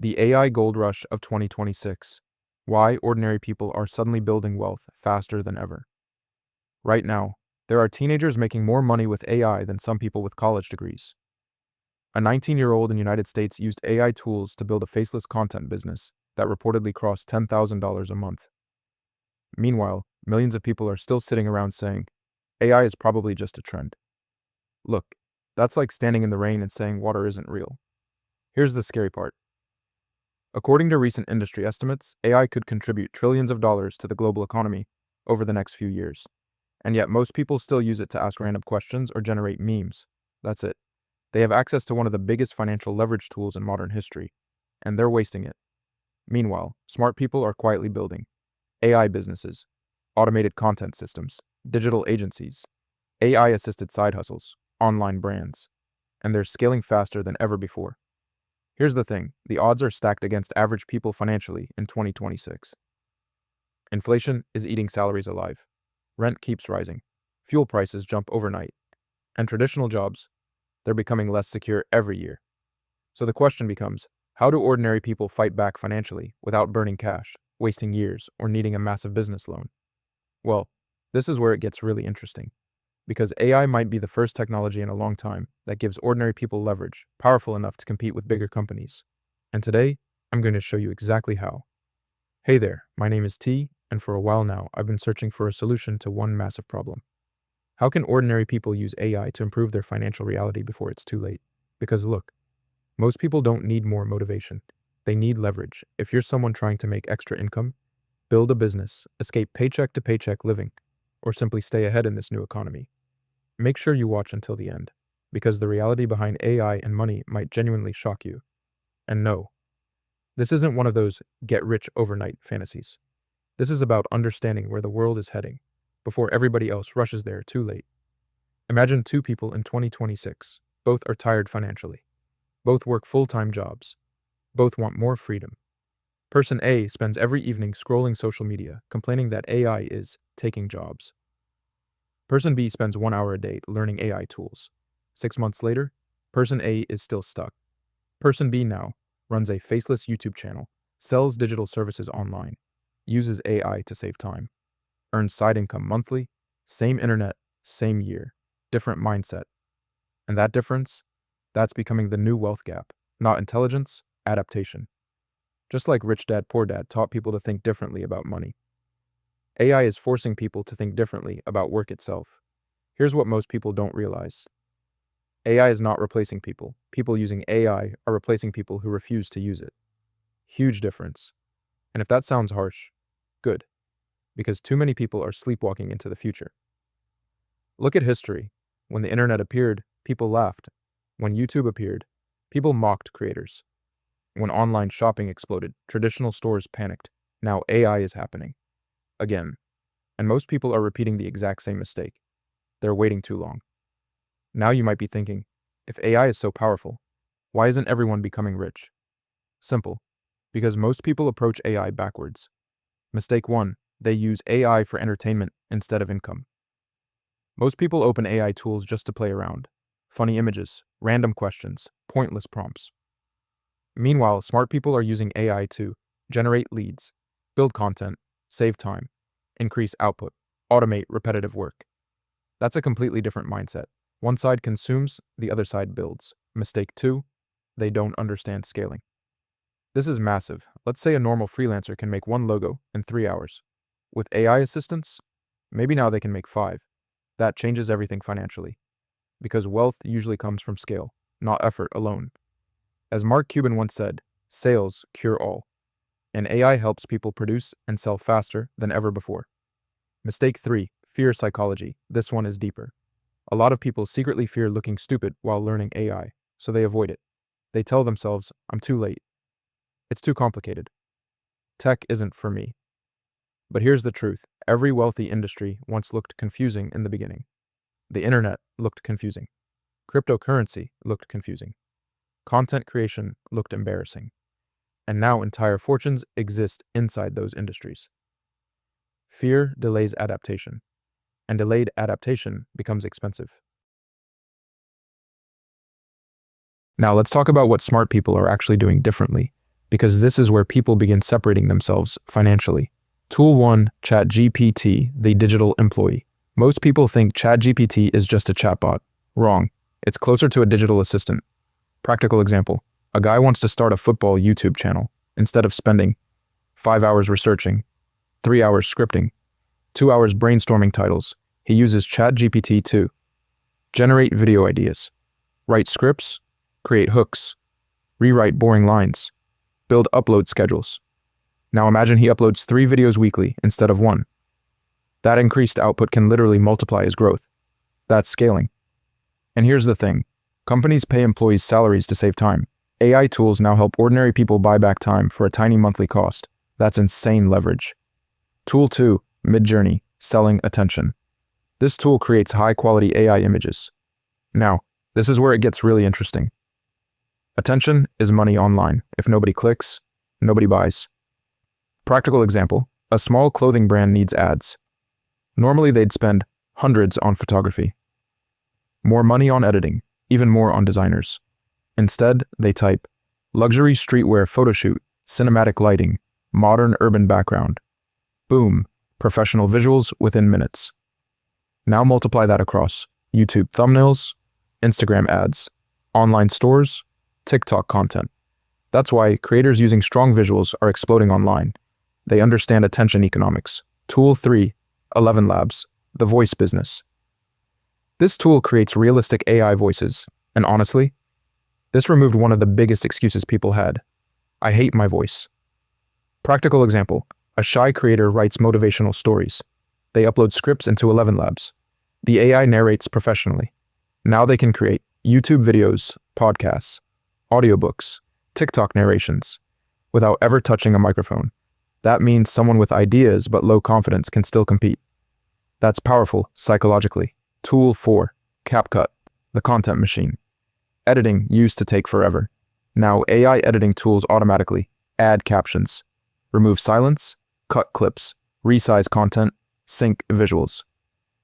The AI gold rush of 2026. Why ordinary people are suddenly building wealth faster than ever. Right now, there are teenagers making more money with AI than some people with college degrees. A 19-year-old in the United States used AI tools to build a faceless content business that reportedly crossed $10,000 a month. Meanwhile, millions of people are still sitting around saying, AI is probably just a trend. Look, that's like standing in the rain and saying water isn't real. Here's the scary part. According to recent industry estimates, AI could contribute trillions of dollars to the global economy over the next few years. And yet most people still use it to ask random questions or generate memes. That's it. They have access to one of the biggest financial leverage tools in modern history, and they're wasting it. Meanwhile, smart people are quietly building AI businesses, automated content systems, digital agencies, AI-assisted side hustles, online brands, and they're scaling faster than ever before. Here's the thing, the odds are stacked against average people financially in 2026. Inflation is eating salaries alive. Rent keeps rising. Fuel prices jump overnight. And traditional jobs, they're becoming less secure every year. So the question becomes, how do ordinary people fight back financially without burning cash, wasting years, or needing a massive business loan? Well, this is where it gets really interesting. Because AI might be the first technology in a long time that gives ordinary people leverage, powerful enough to compete with bigger companies. And today, I'm going to show you exactly how. Hey there, my name is T, and for a while now, I've been searching for a solution to one massive problem. How can ordinary people use AI to improve their financial reality before it's too late? Because look, most people don't need more motivation. They need leverage. If you're someone trying to make extra income, build a business, escape paycheck to paycheck living, or simply stay ahead in this new economy, make sure you watch until the end, because the reality behind AI and money might genuinely shock you. And no, this isn't one of those get-rich overnight fantasies. This is about understanding where the world is heading, before everybody else rushes there too late. Imagine two people in 2026. Both are tired financially. Both work full-time jobs. Both want more freedom. Person A spends every evening scrolling social media, complaining that AI is taking jobs. Person B spends 1 hour a day learning AI tools. 6 months later, Person A is still stuck. Person B now runs a faceless YouTube channel, sells digital services online, uses AI to save time, earns side income monthly, same internet, same year, different mindset. And that difference? That's becoming the new wealth gap, not intelligence, adaptation. Just like Rich Dad Poor Dad taught people to think differently about money, AI is forcing people to think differently about work itself. Here's what most people don't realize. AI is not replacing people. People using AI are replacing people who refuse to use it. Huge difference. And if that sounds harsh, good, because too many people are sleepwalking into the future. Look at history. When the internet appeared, people laughed. When YouTube appeared, people mocked creators. When online shopping exploded, traditional stores panicked. Now AI is happening. Again. And most people are repeating the exact same mistake. They're waiting too long. Now you might be thinking, if AI is so powerful, why isn't everyone becoming rich? Simple. Because most people approach AI backwards. Mistake 1. They use AI for entertainment instead of income. Most people open AI tools just to play around. Funny images, random questions, pointless prompts. Meanwhile, smart people are using AI to generate leads, build content, save time, increase output, automate repetitive work. That's a completely different mindset. One side consumes, the other side builds. Mistake 2, they don't understand scaling. This is massive. Let's say a normal freelancer can make one logo in 3 hours. With AI assistance, maybe now they can make 5. That changes everything financially. Because wealth usually comes from scale, not effort alone. As Mark Cuban once said, sales cure all. And AI helps people produce and sell faster than ever before. Mistake 3, fear psychology. This one is deeper. A lot of people secretly fear looking stupid while learning AI, so they avoid it. They tell themselves, I'm too late. It's too complicated. Tech isn't for me. But here's the truth. Every wealthy industry once looked confusing in the beginning. The internet looked confusing. Cryptocurrency looked confusing. Content creation looked embarrassing. And now entire fortunes exist inside those industries. Fear delays adaptation, and delayed adaptation becomes expensive. Now let's talk about what smart people are actually doing differently, because this is where people begin separating themselves financially. Tool 1, ChatGPT, the digital employee. Most people think ChatGPT is just a chatbot. Wrong. It's closer to a digital assistant. Practical example. A guy wants to start a football YouTube channel. Instead of spending 5 hours researching, 3 hours scripting, 2 hours brainstorming titles, he uses ChatGPT to generate video ideas, write scripts, create hooks, rewrite boring lines, build upload schedules. Now imagine he uploads 3 videos weekly instead of 1. That increased output can literally multiply his growth. That's scaling. And here's the thing. Companies pay employees salaries to save time. AI tools now help ordinary people buy back time for a tiny monthly cost. That's insane leverage. Tool 2, Midjourney, selling attention. This tool creates high-quality AI images. Now, this is where it gets really interesting. Attention is money online. If nobody clicks, nobody buys. Practical example, a small clothing brand needs ads. Normally they'd spend hundreds on photography. More money on editing, even more on designers. Instead, they type, luxury streetwear photoshoot, cinematic lighting, modern urban background. Boom, professional visuals within minutes. Now multiply that across YouTube thumbnails, Instagram ads, online stores, TikTok content. That's why creators using strong visuals are exploding online. They understand attention economics. Tool 3, 11 Labs, the voice business. This tool creates realistic AI voices, and honestly, this removed one of the biggest excuses people had. I hate my voice. Practical example, a shy creator writes motivational stories. They upload scripts into 11 Labs. The AI narrates professionally. Now they can create YouTube videos, podcasts, audiobooks, TikTok narrations, without ever touching a microphone. That means someone with ideas but low confidence can still compete. That's powerful psychologically. Tool 4, CapCut, the content machine. Editing used to take forever. Now AI editing tools automatically add captions, remove silence, cut clips, resize content, sync visuals.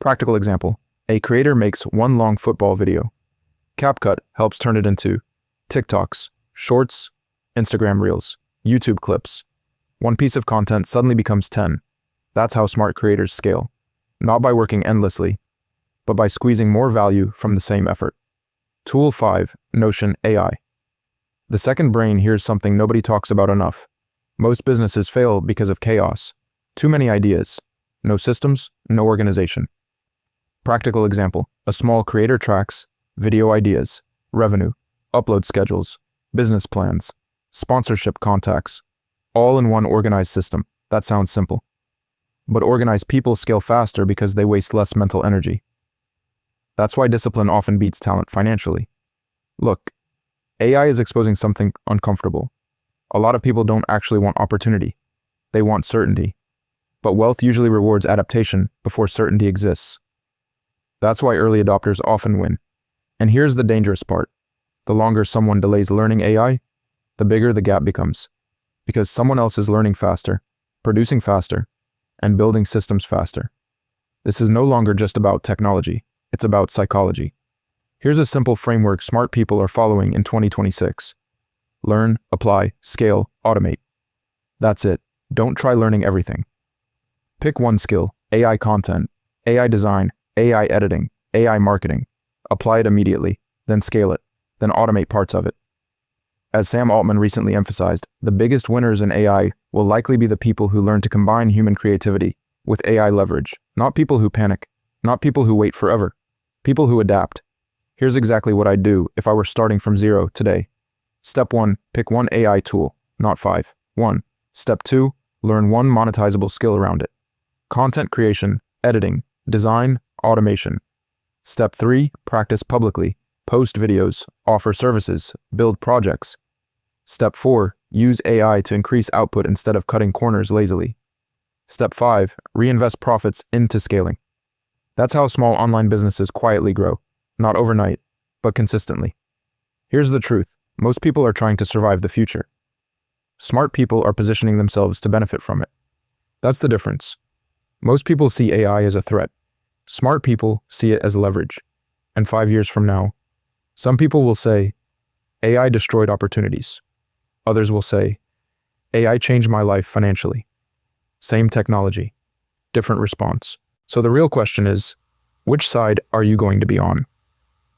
Practical example, a creator makes one long football video. CapCut helps turn it into TikToks, Shorts, Instagram Reels, YouTube clips. One piece of content suddenly becomes 10. That's how smart creators scale. Not by working endlessly, but by squeezing more value from the same effort. Tool 5, Notion AI. The second brain here's something nobody talks about enough. Most businesses fail because of chaos. Too many ideas. No systems, no organization. Practical example, a small creator tracks video ideas, revenue, upload schedules, business plans, sponsorship contacts, all in one organized system. That sounds simple. But organized people scale faster because they waste less mental energy. That's why discipline often beats talent financially. Look, AI is exposing something uncomfortable. A lot of people don't actually want opportunity. They want certainty. But wealth usually rewards adaptation before certainty exists. That's why early adopters often win. And here's the dangerous part. The longer someone delays learning AI, the bigger the gap becomes. Because someone else is learning faster, producing faster, and building systems faster. This is no longer just about technology. It's about psychology. Here's a simple framework smart people are following in 2026. Learn, apply, scale, automate. That's it. Don't try learning everything. Pick one skill, AI content, AI design, AI editing, AI marketing. Apply it immediately, then scale it, then automate parts of it. As Sam Altman recently emphasized, the biggest winners in AI will likely be the people who learn to combine human creativity with AI leverage, not people who panic, not people who wait forever. People who adapt. Here's exactly what I'd do if I were starting from zero today. Step 1, pick one AI tool, not 5. 1. Step 2, learn one monetizable skill around it. Content creation, editing, design, automation. Step 3, practice publicly. Post videos, offer services, build projects. Step 4, use AI to increase output instead of cutting corners lazily. Step 5, reinvest profits into scaling. That's how small online businesses quietly grow, not overnight, but consistently. Here's the truth. Most people are trying to survive the future. Smart people are positioning themselves to benefit from it. That's the difference. Most people see AI as a threat. Smart people see it as leverage. And 5 years from now, some people will say, AI destroyed opportunities. Others will say, AI changed my life financially. Same technology, different response. So the real question is, which side are you going to be on?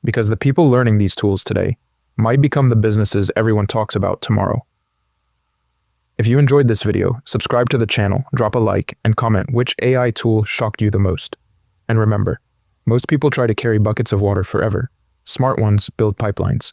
Because the people learning these tools today might become the businesses everyone talks about tomorrow. If you enjoyed this video, subscribe to the channel, drop a like, and comment which AI tool shocked you the most. And remember, most people try to carry buckets of water forever. Smart ones build pipelines.